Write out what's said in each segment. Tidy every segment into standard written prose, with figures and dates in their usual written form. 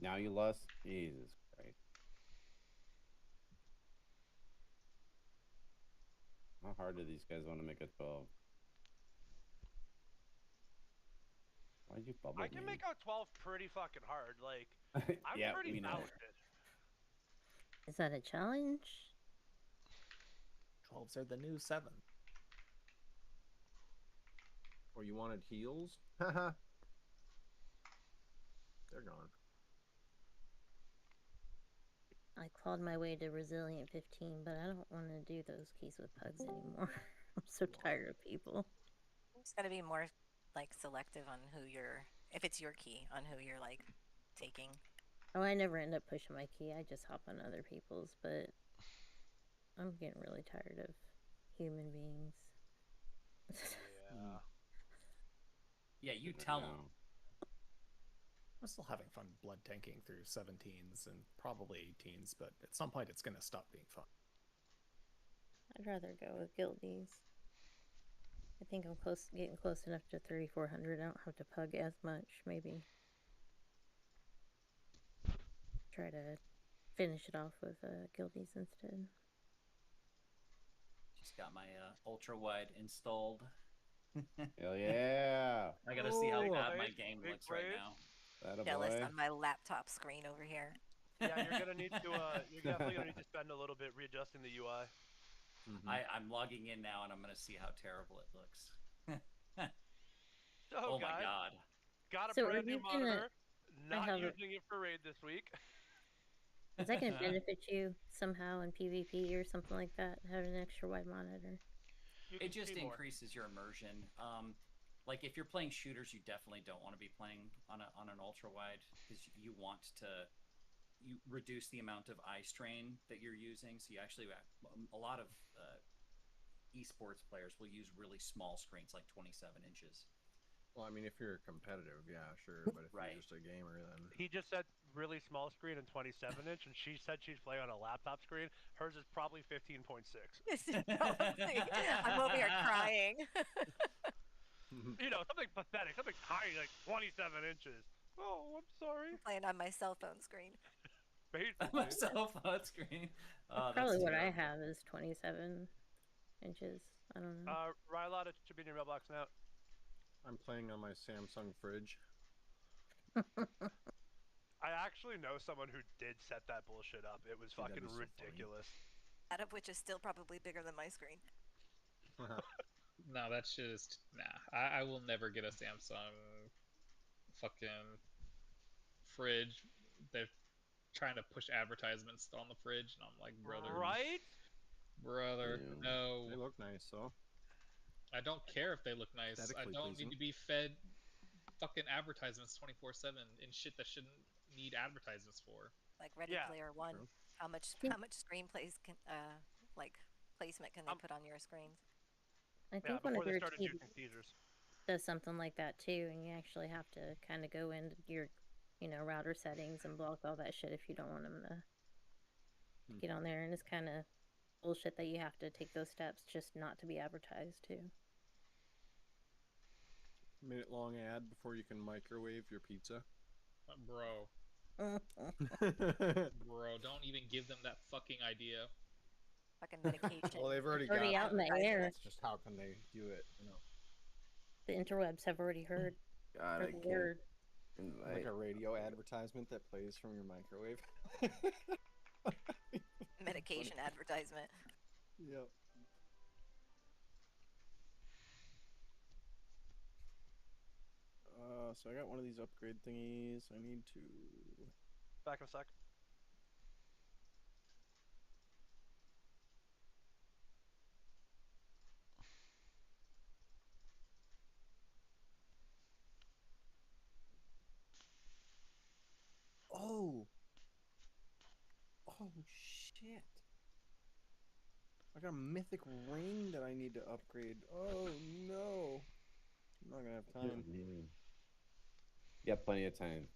Now you lost? Jesus Christ. How hard do these guys want to make a 12? Why'd you bubble I can me? make out 12 pretty fucking hard. Like, I'm Yeah, pretty we know. talented. Is that a challenge? 12s are the new 7. Or you wanted heals? Haha. They're gone. I clawed my way to Resilient 15, but I don't want to do those keys with pugs anymore. I'm so tired of people. It's got to be more like selective on who you're, if it's your key, on who you're like taking. Oh, I never end up pushing my key. I just hop on other people's, but I'm getting really tired of human beings. Yeah. Yeah, you tell them. I'm still having fun blood tanking through 17s and probably 18s, but at some point it's going to stop being fun. I'd rather go with guildies. I think I'm getting close enough to 3,400. I don't have to pug as much. Maybe try to finish it off with guildies instead. Just got my ultra wide installed. Hell yeah! I gotta see how bad my Raid, game big looks right raid. now. That a Jealous boy. on my laptop screen over here. Yeah, you're gonna need to. You're definitely gonna need to spend a little bit readjusting the UI. I'm logging in now and I'm gonna see how terrible it looks. Oh, my guys, god. got a So are brand new you gonna- monitor. Not have a- using it for raid this week. Is that going to benefit you somehow in PvP or something like that? Having an extra wide monitor. You can It just see more. increases your immersion. Like if you're playing shooters, you definitely don't want to be playing on an ultra wide because you want to reduce the amount of eye strain that you're using. So you actually a lot of esports players will use really small screens, like 27 inches. Well, I mean, if you're competitive, yeah, sure. But if Right. you're just a gamer, then He just said really small screen and 27-inch, and she said she's playing on a laptop screen. Hers is probably 15.6. I'm over here crying. You know, something pathetic, something tiny, like 27 inches. Oh, I'm sorry. Playing on my cell phone screen. Basically. My cell phone screen. Oh, Probably that's what I terrible. have is 27 inches. I don't know. Rylot, it should be in your mailbox now. I'm playing on my Samsung fridge. I actually know someone who did set that bullshit up. It was Dude, that'd fucking be so funny. ridiculous. Out of which is still probably bigger than my screen. No, that's just nah. I will never get a Samsung fucking fridge. They're trying to push advertisements on the fridge, and I'm like, brother, Right? brother, Yeah. no. They look nice, though. I don't care if they look nice. I Aesthetically don't pleasing. need to be fed fucking advertisements 24/7 in shit that shouldn't need advertisements for. Like Ready Yeah. Player One. True. How much screen plays can like placement can they put on your screens? I Yeah, think one before of they your started teams juicing teasers. does something like that too, and you actually have to kind of go into your, router settings and block all that shit if you don't want them to get on there. And it's kind of bullshit that you have to take those steps just not to be advertised too. Minute long ad before you can microwave your pizza. Bro, don't even give them that fucking idea. Fucking medication. Well, they've already Already got out in the that. air. It's just how can they do it? You know, The interwebs have already heard. God, heard I the can't word. invite. Like a radio advertisement that plays from your microwave. Medication advertisement. Yep. So I got one of these upgrade thingies. I need to. Back in a sec. Oh. Oh shit. I got a mythic ring that I need to upgrade. Oh no. I'm not gonna have time. You got plenty of time.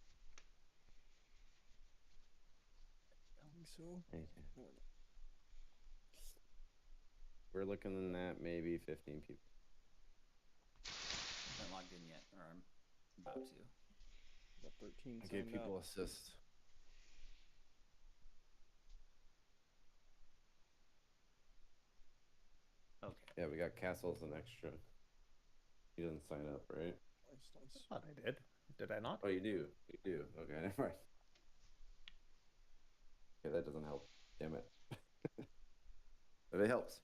I think so. We're looking at maybe 15 people. I haven't logged in yet, or I'm about to. Got 13 I gave signed people up. assists. Yeah, we got castles and extra. You didn't sign up, right? Nice, I nice. thought I did. Did I not? Oh, you do. You do. Okay, never mind. Okay, that doesn't help. Damn it. But it helps.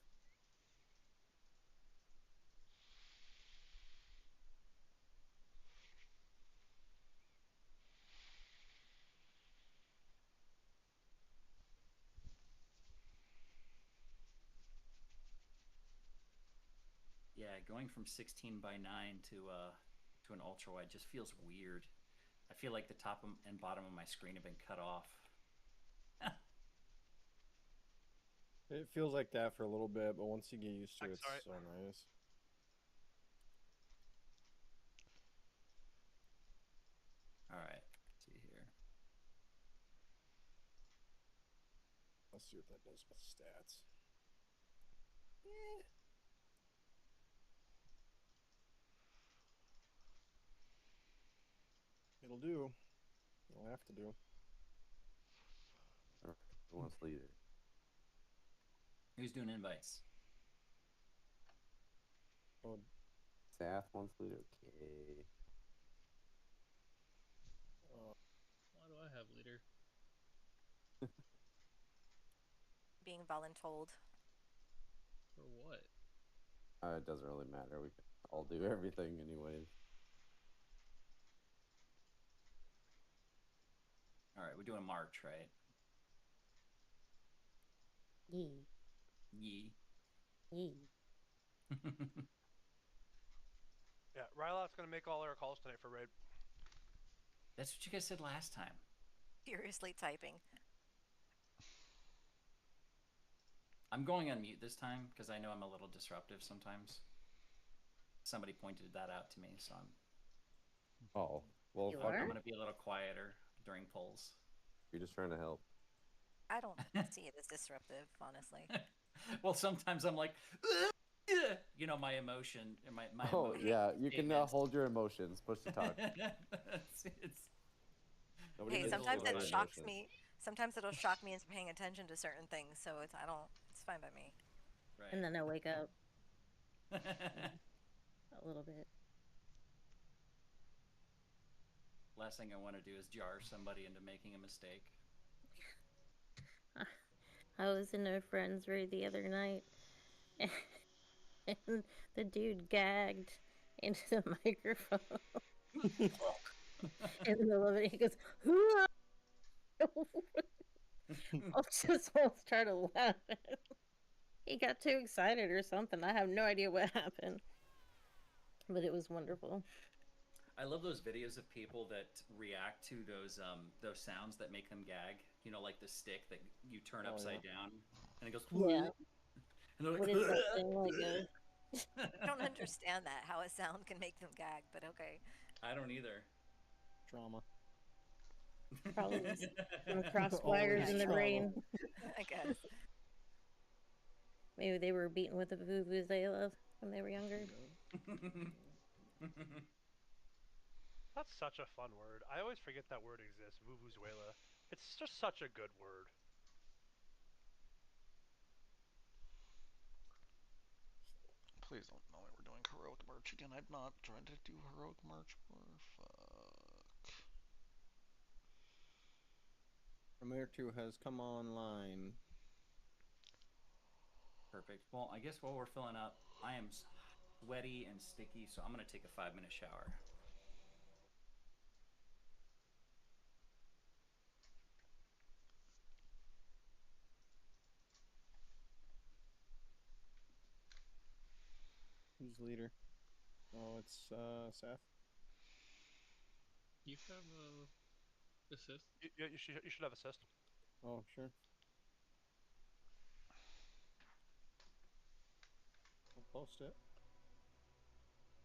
Yeah, going from 16 by 9 to an ultra wide just feels weird. I feel like the top and bottom of my screen have been cut off. It feels like that for a little bit, but once you get used to it, I'm it's sorry. so nice. All right, let's see here. Let's see what that does with stats. It'll do. It'll have to do. All right, who wants leader? Who's doing invites? Oh, Saf wants leader. Okay. Why do I have leader? Being voluntold. For what? It doesn't really matter. We can all do everything anyways. All right, we're doing March, right? Yee. Yee. Yee. Yeah, Rylock's gonna make all our calls tonight for raid. That's what you guys said last time. Furiously typing. I'm going on mute this time because I know I'm a little disruptive sometimes. Somebody pointed that out to me, so Oh, well, You fuck are? I'm it. going to be a little quieter during polls. You're just trying to help. I don't see it as disruptive, honestly. Well, sometimes I'm like, you know, my emotion, my Oh, emotion yeah. You can statements. hold your emotions. Push to talk. it's Nobody Hey, gives a sometimes shit it about shocks emotions. me. Sometimes it'll shock me into paying attention to certain things, so it's fine by me. right. And then I wake up a little bit. Last thing I want to do is jar somebody into making a mistake. I was in a friend's raid the other night, and the dude gagged into the microphone in the middle of it. He goes, "Hoo-ah!" I just almost started laughing. He got too excited or something. I have no idea what happened, but it was wonderful. I love those videos of people that react to those sounds that make them gag. You know, like the stick that you turn Oh, upside yeah. down, and it goes. Yeah. And they're like, What is that thing like a I don't understand that, how a sound can make them gag, but okay. I don't either. Trauma. Probably some cross Always wires in the trauma. brain? I guess. Maybe they were beaten with a vuvuzela when they were younger. That's such a fun word. I always forget that word exists, Vuvuzuela. It's just such a good word. Please don't tell me we're doing heroic march again. I'm not trying to do heroic march more. Fuck. Premier 2 has come online. Perfect. Well, I guess while we're filling up, I am sweaty and sticky, so I'm gonna take a 5-minute shower. Who's leader? Oh, it's Seth. You have a assist. You should have assist. Oh, sure. I'll post it.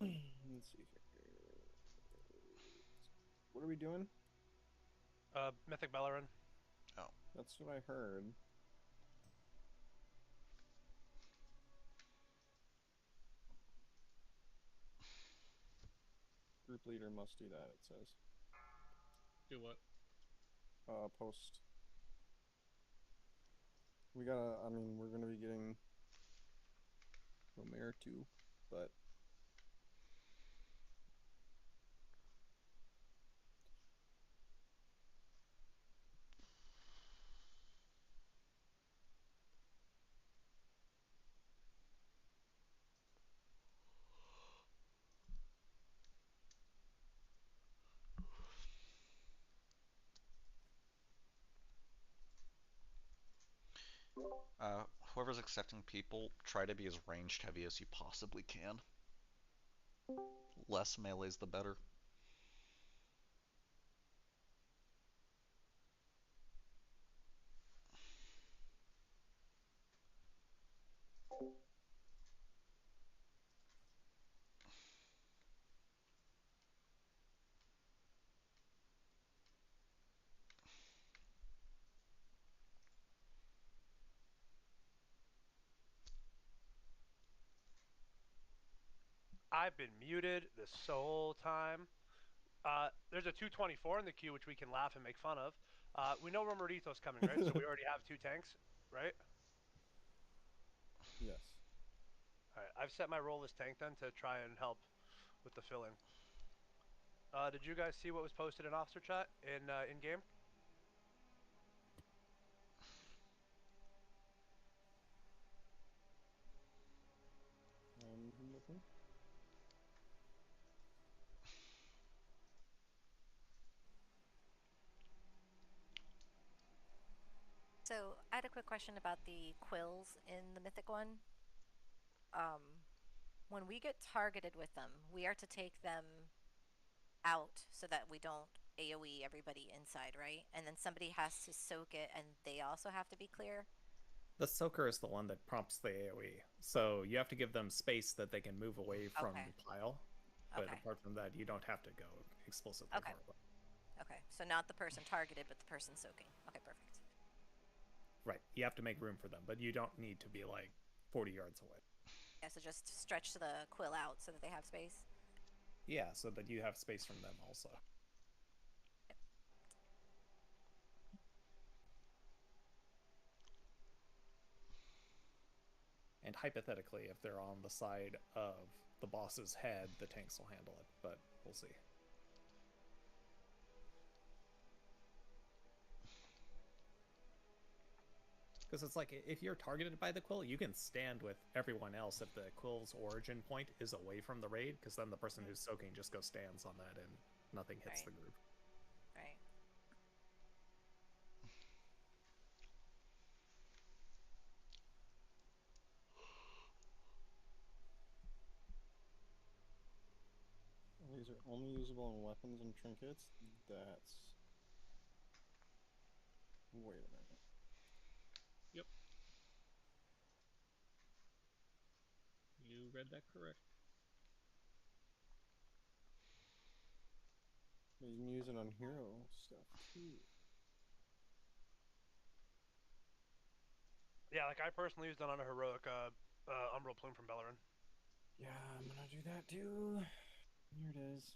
Let's see here. What are we doing? Mythic Bellerin. That's what I heard. Group leader must do that, it says. Do what? Post. We gotta, I mean, we're gonna be getting Romare too, but Whoever's accepting people, try to be as ranged heavy as you possibly can. Less melees, the better. I've been muted this whole time. There's a 224 in the queue, which we can laugh and make fun of. We know Romerito's coming, right? So we already have 2 tanks, right? yes. All right, I've set my role as tank then to try and help with the filling. Did you guys see what was posted in officer chat in game? Looking. So I had a quick question about the quills in the mythic one. When we get targeted with them, we are to take them out so that we don't AoE everybody inside, right? And then somebody has to soak it, and they also have to be clear. The soaker is the one that prompts the AoE, so you have to give them space that they can move away from Okay. the pile. But Okay. apart from that, you don't have to go explicitly Okay. for it. Okay, so not the person targeted, but the person soaking. Okay, perfect. Right, you have to make room for them, but you don't need to be like 40 yards away. Yeah, so just stretch the quill out so that they have space. Yeah, so that you have space from them also. And hypothetically, if they're on the side of the boss's head, the tanks will handle it, but we'll see. Because it's like, if you're targeted by the quill, you can stand with everyone else if the quill's origin point is away from the raid, because then the person who's soaking just goes stands on that and nothing hits the group. Right. These are only usable on weapons and trinkets. That's. Wait a minute. Yep. You read that correct. You can use it on hero stuff too. Yeah, like I personally used it on a heroic Umbral Plume from Bellerin. Yeah, I'm gonna do that too. Here it is.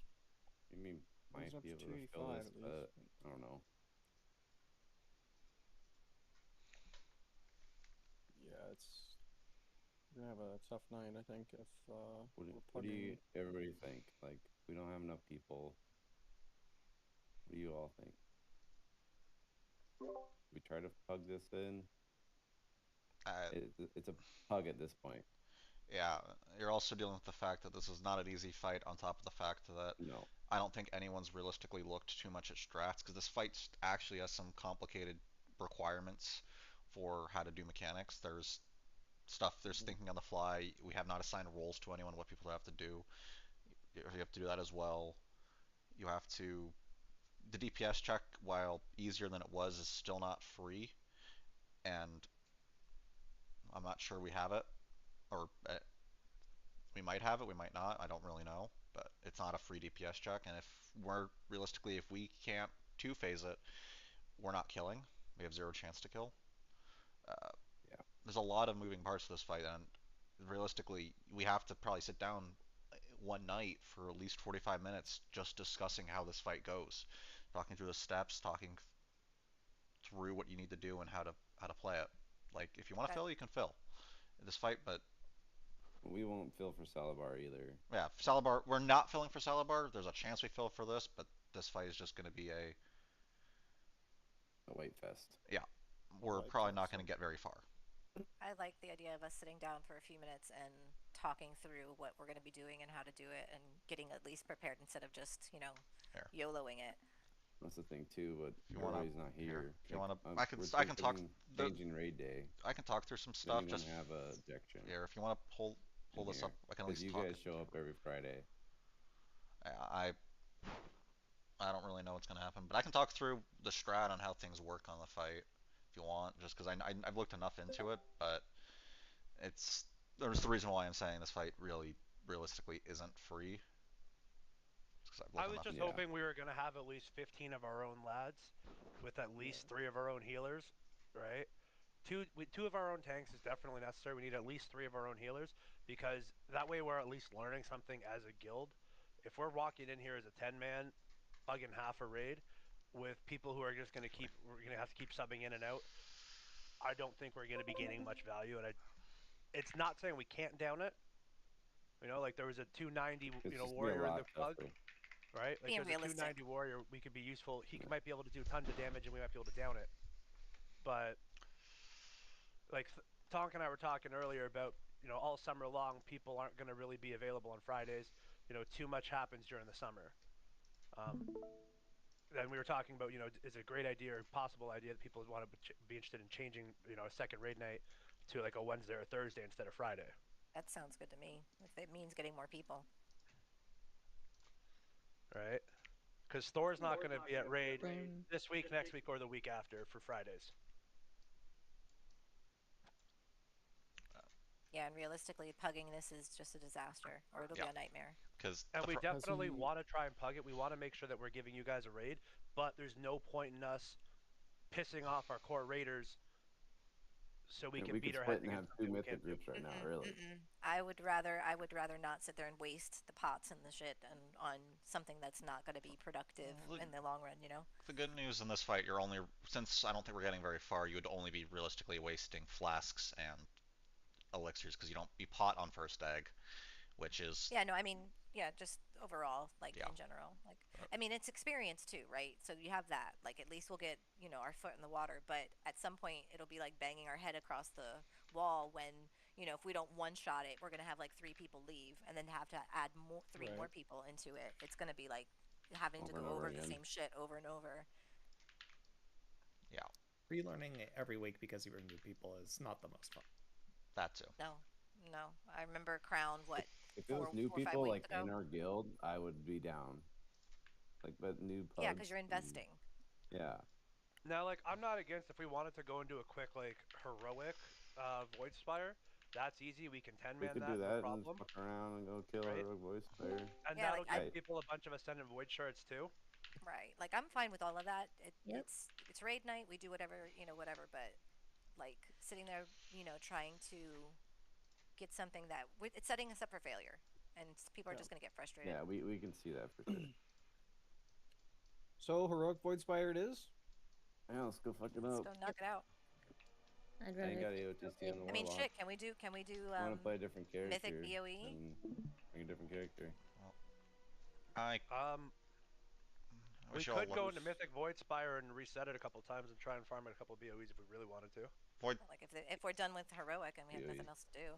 You mean might Goes up be to able to fill 285 this, at but least. I don't know. Yeah, it's. We're gonna have a tough night, I think, if What do you everybody think? Like, we don't have enough people. What do you all think? We try to pug this in. It's a pug at this point. Yeah, you're also dealing with the fact that this is not an easy fight, on top of the fact that No. I don't think anyone's realistically looked too much at strats, because this fight actually has some complicated requirements for how to do mechanics. There's thinking on the fly. We have not assigned roles to anyone what people have to do. You have to do that as well. You have to. The DPS check, while easier than it was, is still not free, and I'm not sure we have it, or we might have it, we might not. I don't really know, but it's not a free DPS check, and if we can't two-phase it, we're not killing. We have 0 chance to kill. Yeah. There's a lot of moving parts to this fight, and realistically, we have to probably sit down one night for at least 45 minutes just discussing how this fight goes, talking through the steps, talking through what you need to do and how to play it. Like, if you want to fill, you can fill in this fight, but We won't fill for Salabar either. Yeah, Salabar. We're not filling for Salabar. There's a chance we fill for this, but this fight is just going to be a. A white fest. Yeah, we're White probably fest, not going to get very far. I like the idea of us sitting down for a few minutes and talking through what we're going to be doing and how to do it, and getting at least prepared instead of just Here. YOLOing it. That's the thing too, but you wanna- Rory's not here. If you want to, we're I can talk. thinking The, Changing raid day. I can talk through some Then stuff. you Just won't have a objection. here, if you want to pull in this here, up, I can at 'cause least you talk. guys show up every Friday. I don't really know what's going to happen, but I can talk through the strat on how things work on the fight if you want, just because I've looked enough into it, but there's the reason why I'm saying this fight really realistically isn't free. I was just hoping we were going to have at least 15 of our own lads with at least 3 of our own healers, right? Two of our own tanks is definitely necessary. We need at least 3 of our own healers, because that way we're at least learning something as a guild. If we're walking in here as a 10-man, bugging half a raid with people who are just going to we're going to have to keep subbing in and out, I don't think we're going to be gaining much value. And it's not saying we can't down it. Like there was a 290, warrior in the bug, right? Like Being there's realistic. a 290 warrior. We could be useful. He might be able to do tons of damage, and we might be able to down it. But like Tonk and I were talking earlier about, all summer long, people aren't going to really be available on Fridays. Too much happens during the summer. Then we were talking about, is it a great idea or possible idea that people want to be interested in changing, a second raid night to like a Wednesday or Thursday instead of Friday? That sounds good to me. If it means getting more people. Right? Because Thor's not going to be at raid Then this week, next week, or the week after for Fridays. Yeah, and realistically, pugging this is just a disaster, or it'll be a nightmare. And we definitely want to try and pug it. We want to make sure that we're giving you guys a raid, but there's no point in us pissing off our core raiders so we can beat our heads and have against 2 something we mythic can't do. groups right now, really. I would rather not sit there and waste the pots and the shit on something that's not going to be productive in the long run. The good news in this fight, since I don't think we're getting very far, you would only be realistically wasting flasks and elixirs, because you don't be pot on first egg, which is just overall, in general, it's experience too, right? So you have that, at least we'll get our foot in the water, but at some point it'll be like banging our head across the wall when if we don't one-shot it, we're gonna have 3 people leave and then have to add 3 more people into it. It's gonna be like having to go over the same shit over and over. Yeah, relearning every week because you were new people is not the most fun. That too. No, I remember Crown. If it was new people in our guild, I would be down. But new pugs. Yeah, because you're investing. Yeah. Now, I'm not against if we wanted to go into a quick heroic Void Spire. That's easy. We can 10-man we could that. do that no and problem. fuck around and go kill a heroic Void Spire. And that'll give people a bunch of Ascendant Void Shards too. Right. I'm fine with all of that. It's raid night. We do whatever, whatever. But sitting there, trying to get something that it's setting us up for failure, and people are just gonna get frustrated. Yeah, we can see that for sure. So heroic Void Spire it is. Yeah, let's go fuck it Let's up. go knock it out. I'd I ain't got rather. AOTC on the I mean, Warlock. shit. Can we do? I want to play a different character. Mythic BOE? and bring a different character. We could go into Mythic Void Spire and reset it a couple times and try and farm it a couple BOEs if we really wanted to. Void. If we're done with heroic and we have nothing else to do.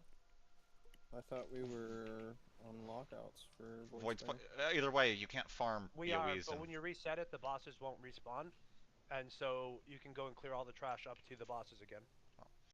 I thought we were on lockouts for Void either way, you can't farm We BOEs. are, but when you reset it, the bosses won't respawn, and so you can go and clear all the trash up to the bosses again.